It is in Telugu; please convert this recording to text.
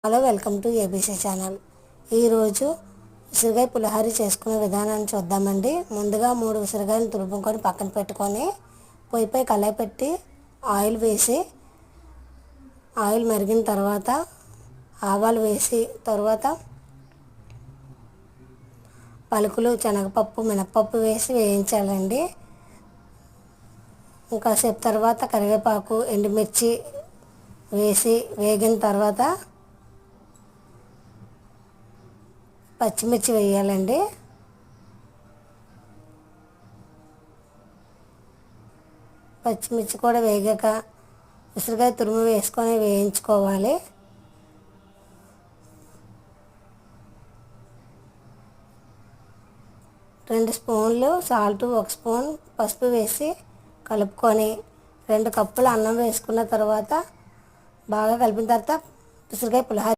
Hello, welcome to ABC channel. ఈరోజు ఉసిరికాయ పులిహోర చేసుకునే విధానాన్ని చూద్దామండి. ముందుగా 3 ఉసిరికాయలు తురుముకొని పక్కన పెట్టుకొని పొయ్యిపై కళాయి పెట్టి ఆయిల్ వేసి ఆయిల్ మరిగిన తర్వాత ఆవాలు వేసి తర్వాత పలుకులు, శనగపప్పు, మినపప్పు వేసి వేయించాలండి. ఇంకాసేపు తర్వాత కరివేపాకు, ఎండుమిర్చి వేసి వేగిన తర్వాత పచ్చిమిర్చి వేయాలండి. పచ్చిమిర్చి కూడా వేగాక ఉసిరికాయ తురుము వేసుకొని వేయించుకోవాలి. రెండు స్పూన్లు సాల్ట్, 1 స్పూన్ పసుపు వేసి కలుపుకొని 2 కప్పులు అన్నం వేసుకున్న తర్వాత బాగా కలిపిన తర్వాత ఉసిరికాయ పులిహోర